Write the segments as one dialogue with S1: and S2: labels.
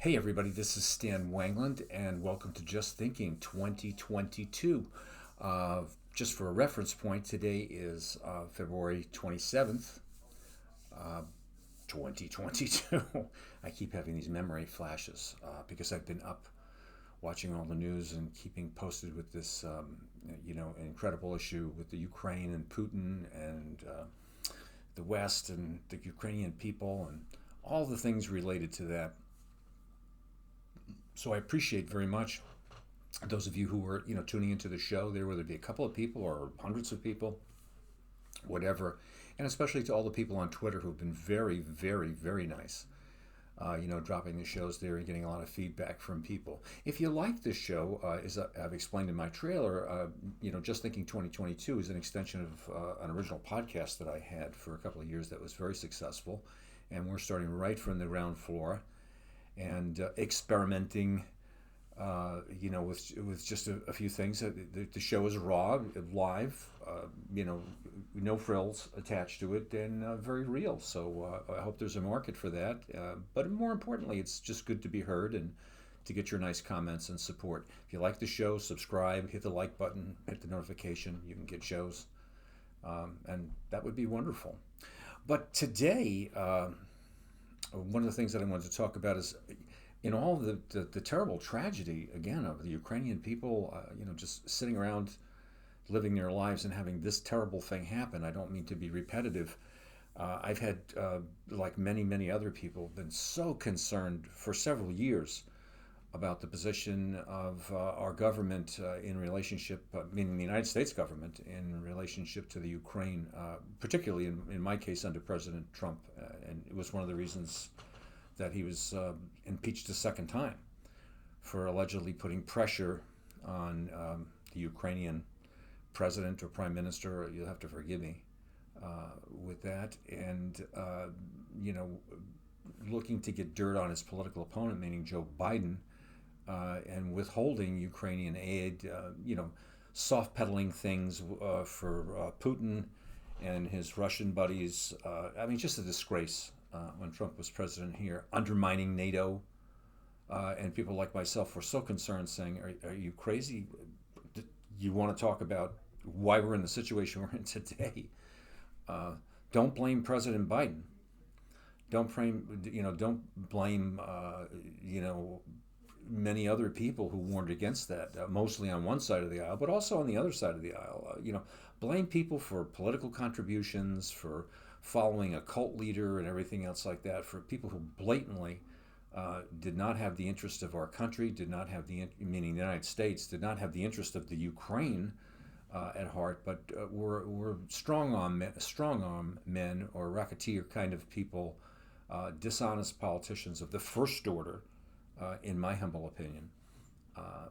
S1: Hey everybody, this is Stan Wangland and welcome to Just Thinking 2022. Just for a reference point, today is February 27th, 2022. I keep having these memory flashes because I've been up watching all the news and keeping posted with this, incredible issue with the Ukraine and Putin and the West and the Ukrainian people and all the things related to that. So I appreciate very much those of you who are, tuning into the show there, whether it be a couple of people or hundreds of people, whatever. And especially to all the people on Twitter who've been very, very, very nice, dropping the shows there and getting a lot of feedback from people. If you like this show, as I've explained in my trailer, Just Thinking 2022 is an extension of an original podcast that I had for a couple of years that was very successful. And we're starting right from the ground floor and experimenting, with just a few things. The show is raw, live, no frills attached to it, and very real. So I hope there's a market for that. But more importantly, it's just good to be heard and to get your nice comments and support. If you like the show, subscribe, hit the like button, hit the notification. You can get shows, and that would be wonderful. But today, one of the things that I wanted to talk about is in all the terrible tragedy, again, of the Ukrainian people, just sitting around living their lives and having this terrible thing happen. I don't mean to be repetitive. I've had, like many, many other people, been so concerned for several years about the position of our government in relationship, meaning the United States government, in relationship to the Ukraine, particularly in my case under President Trump. And it was one of the reasons that he was impeached a second time for allegedly putting pressure on the Ukrainian president or prime minister. You'll have to forgive me with that. And, looking to get dirt on his political opponent, meaning Joe Biden, and withholding Ukrainian aid, soft pedaling things for Putin and his Russian buddies. Just a disgrace when Trump was president here, undermining NATO. And people like myself were so concerned, saying, are you crazy? You want to talk about why we're in the situation we're in today? Don't blame President Biden. Don't blame, many other people who warned against that, mostly on one side of the aisle, but also on the other side of the aisle. Blame people for political contributions, for following a cult leader and everything else like that, for people who blatantly did not have the interest of our country, meaning the United States, did not have the interest of the Ukraine at heart, but were strong arm men or racketeer kind of people, dishonest politicians of the first order, in my humble opinion,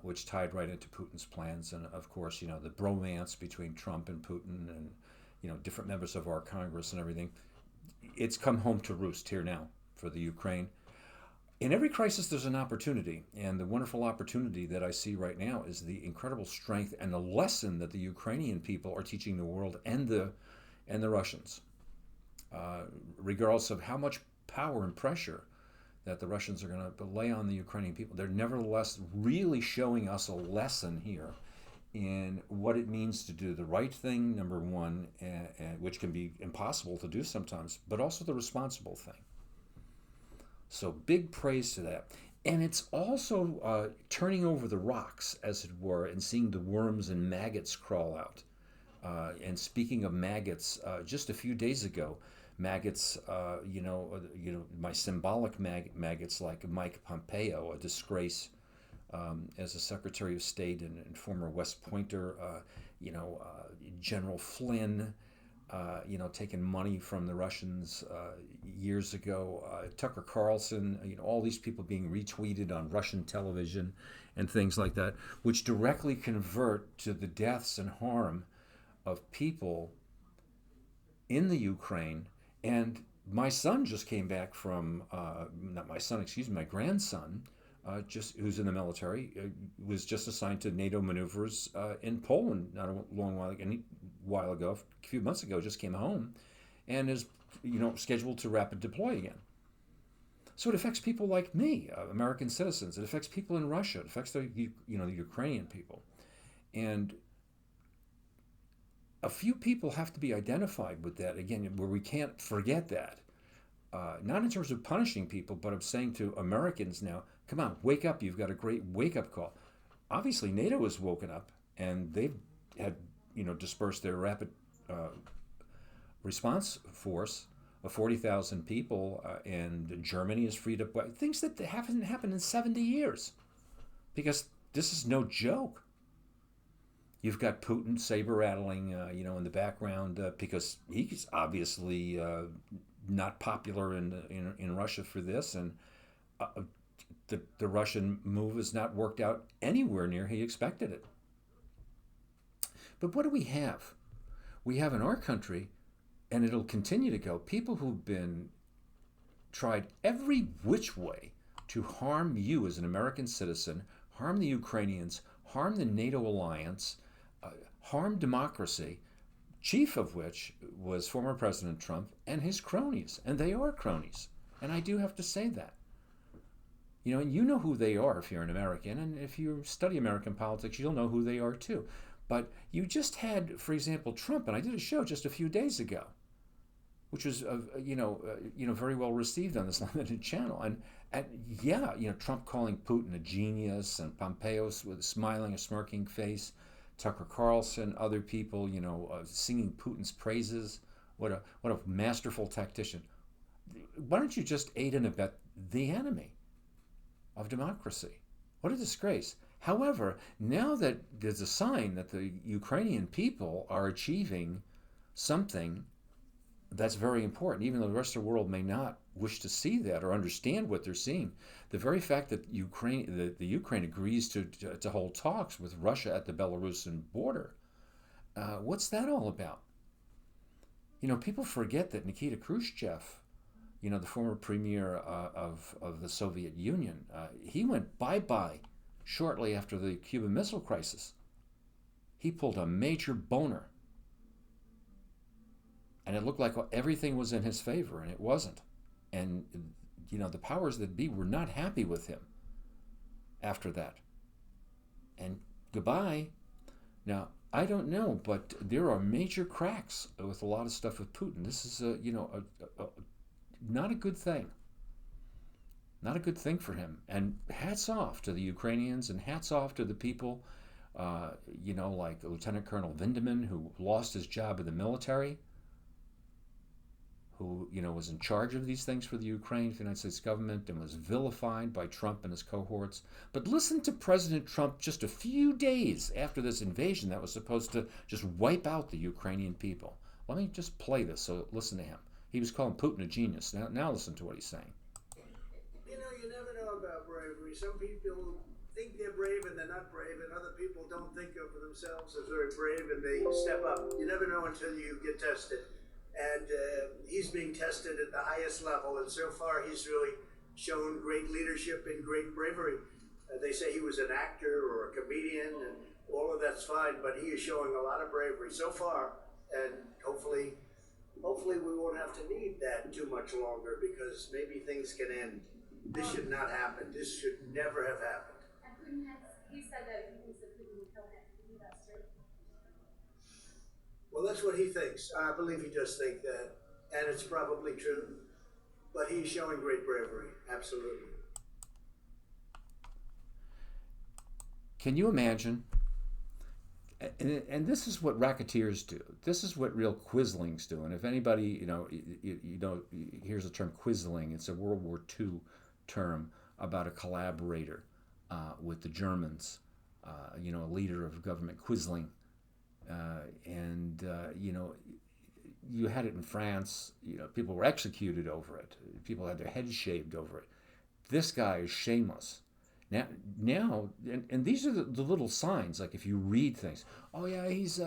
S1: which tied right into Putin's plans. And of course, the bromance between Trump and Putin and, different members of our Congress and everything. It's come home to roost here now for the Ukraine. In every crisis, there's an opportunity. And the wonderful opportunity that I see right now is the incredible strength and the lesson that the Ukrainian people are teaching the world and the Russians, regardless of how much power and pressure that the Russians are going to lay on the Ukrainian people. They're nevertheless really showing us a lesson here in what it means to do the right thing, number one, which can be impossible to do sometimes, but also the responsible thing. So big praise to that. And it's also turning over the rocks, as it were, and seeing the worms and maggots crawl out. And speaking of maggots, just a few days ago, maggots, my symbolic maggots like Mike Pompeo, a disgrace as a Secretary of State and former West Pointer, General Flynn, taking money from the Russians years ago, Tucker Carlson, all these people being retweeted on Russian television and things like that, which directly convert to the deaths and harm of people in the Ukraine. And my son just came back from, my grandson, who's in the military, was just assigned to NATO maneuvers in Poland not a while ago, a few months ago, just came home and is, scheduled to rapid deploy again. So it affects people like me, American citizens. It affects people in Russia. It affects the Ukrainian people. And a few people have to be identified with that, again, where we can't forget that. Not in terms of punishing people, but of saying to Americans now, come on, wake up. You've got a great wake-up call. Obviously, NATO has woken up, and they've had, dispersed their rapid response force of 40,000 people, and Germany is freed up. Things that haven't happened in 70 years, because this is no joke. You've got Putin saber rattling, in the background, because he's obviously not popular in Russia for this, and the Russian move has not worked out anywhere near he expected it. But what do we have? We have in our country, and it'll continue to go, people who've been tried every which way to harm you as an American citizen, harm the Ukrainians, harm the NATO alliance, harm democracy, chief of which was former President Trump and his cronies. And they are cronies. And I do have to say that. And you know who they are if you're an American, and if you study American politics, you'll know who they are too. But you just had, for example, Trump, and I did a show just a few days ago, which was, very well received on this limited channel. And Trump calling Putin a genius, and Pompeo with a smiling, a smirking face, Tucker Carlson, other people, singing Putin's praises. What a masterful tactician. Why don't you just aid and abet the enemy of democracy? What a disgrace. However, now that there's a sign that the Ukrainian people are achieving something that's very important, even though the rest of the world may not wish to see that or understand what they're seeing. The very fact that the Ukraine agrees to hold talks with Russia at the Belarusian border, what's that all about? People forget that Nikita Khrushchev, the former premier of the Soviet Union, he went bye-bye shortly after the Cuban Missile Crisis. He pulled a major boner. And it looked like everything was in his favor, and it wasn't. And, the powers that be were not happy with him after that. And goodbye. Now, I don't know, but there are major cracks with a lot of stuff with Putin. This is, not a good thing. Not a good thing for him. And hats off to the Ukrainians, and hats off to the people, like Lieutenant Colonel Vindeman, who lost his job in the military, who, was in charge of these things for the Ukraine, for the United States government, and was vilified by Trump and his cohorts. But listen to President Trump just a few days after this invasion that was supposed to just wipe out the Ukrainian people. Let me just play this, so listen to him. He was calling Putin a genius. Now listen to what he's saying.
S2: You never know about bravery. Some people think they're brave and they're not brave, and other people don't think of themselves as very brave and they step up. You never know until you get tested. And he's being tested at the highest level, and so far he's really shown great leadership and great bravery. They say he was an actor or a comedian, and all of that's fine, but he is showing a lot of bravery so far, and hopefully we won't have to need that too much longer, because maybe things can end. This should not happen. This should never have happened.
S3: And Putin he said that he thinks that Putin will kill him. Do you think that's true?
S2: Well, that's what he thinks. I believe he does think that, and it's probably true. But he's showing great bravery, absolutely.
S1: Can you imagine? And this is what racketeers do. This is what real quislings do. And if anybody, here's the term quisling. It's a World War II term about a collaborator with the Germans, a leader of government, quisling. You had it in France. People were executed over it. People had their heads shaved over it. This guy is shameless. Now, and these are the little signs. Like if you read things, oh yeah, he's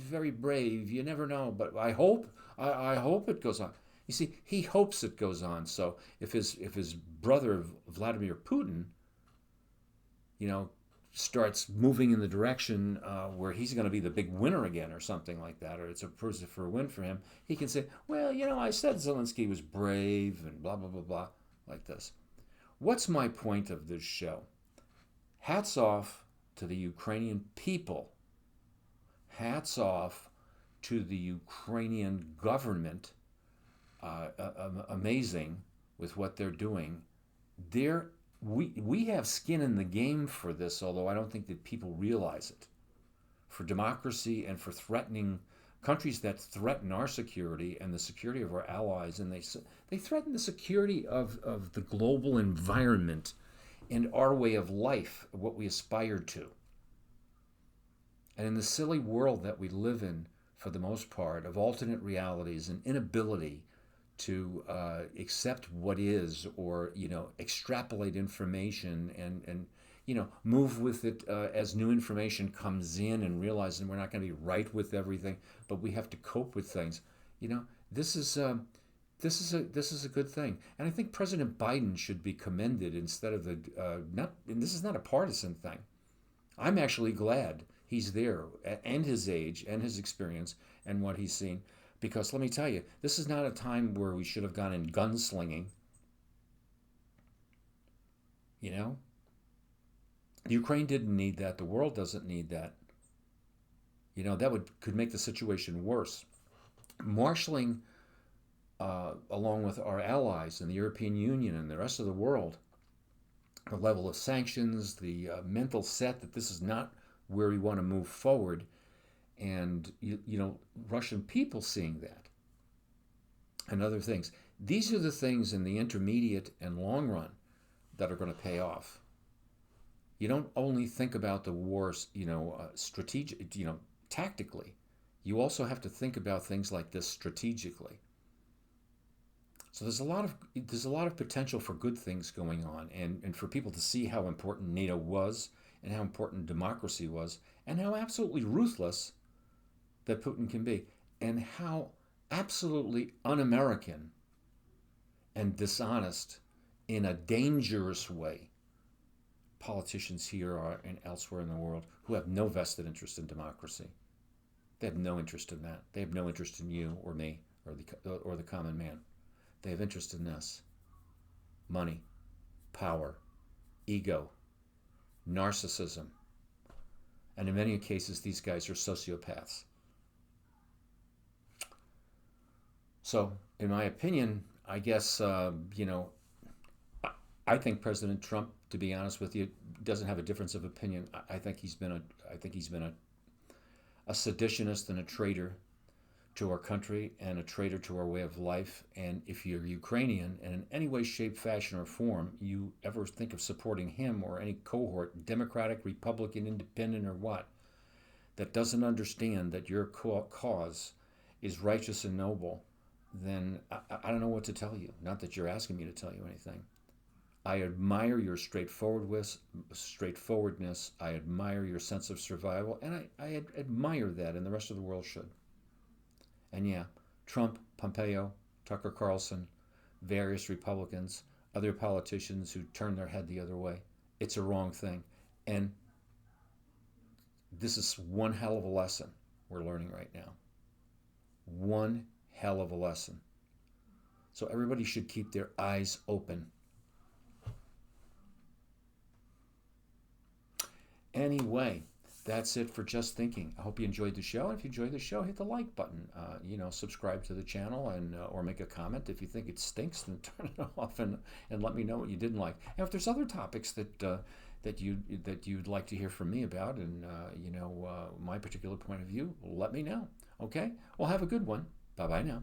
S1: very brave. You never know, but I hope it goes on. You see, he hopes it goes on. So if his brother Vladimir Putin, starts moving in the direction where he's going to be the big winner again or something like that, or it's a person for a win for him, he can say, well, I said Zelensky was brave and blah, blah, blah, blah, like this. What's my point of this show? Hats off to the Ukrainian people. Hats off to the Ukrainian government. Amazing with what they're doing. We have skin in the game for this, although I don't think that people realize it. For democracy and for threatening countries that threaten our security and the security of our allies, and they threaten the security of the global environment and our way of life, what we aspire to. And in the silly world that we live in, for the most part, of alternate realities and inability to accept what is, or extrapolate information and move with it as new information comes in, and realizing we're not going to be right with everything, but we have to cope with things. This is a good thing, and I think President Biden should be commended instead of not. And this is not a partisan thing. I'm actually glad he's there, and his age and his experience and what he's seen. Because let me tell you, this is not a time where we should have gone in gunslinging. Ukraine didn't need that. The world doesn't need that. That could make the situation worse. Marshalling, along with our allies and the European Union and the rest of the world, the level of sanctions, the mental set that this is not where we want to move forward, and Russian people seeing that, and other things. These are the things in the intermediate and long run that are going to pay off. You don't only think about the wars, strategic, tactically. You also have to think about things like this strategically. So there's a lot of potential for good things going on, and for people to see how important NATO was, and how important democracy was, and how absolutely ruthless that Putin can be, and how absolutely un-American and dishonest in a dangerous way politicians here are and elsewhere in the world who have no vested interest in democracy. They have no interest in that. They have no interest in you or me or the common man. They have interest in this: money, power, ego, narcissism. And in many cases, these guys are sociopaths. So, in my opinion, I guess, I think President Trump, to be honest with you, doesn't have a difference of opinion. I think he's been a seditionist and a traitor to our country and a traitor to our way of life. And if you're Ukrainian and in any way, shape, fashion, or form you ever think of supporting him or any cohort, Democratic, Republican, Independent, or what, that doesn't understand that your cause is righteous and noble, then I don't know what to tell you. Not that you're asking me to tell you anything. I admire your straightforwardness. I admire your sense of survival, and I admire that, and the rest of the world should. And yeah, Trump, Pompeo, Tucker Carlson, various Republicans, other politicians who turn their head the other way, it's a wrong thing. And this is one hell of a lesson we're learning right now. One hell of a lesson. So everybody should keep their eyes open. Anyway, that's it for Just Thinking. I hope you enjoyed the show. And if you enjoyed the show, hit the like button. Subscribe to the channel, and or make a comment. If you think it stinks, then turn it off and let me know what you didn't like. And if there's other topics that you'd like to hear from me about, and my particular point of view, let me know. Okay? Well, have a good one. Bye-bye now.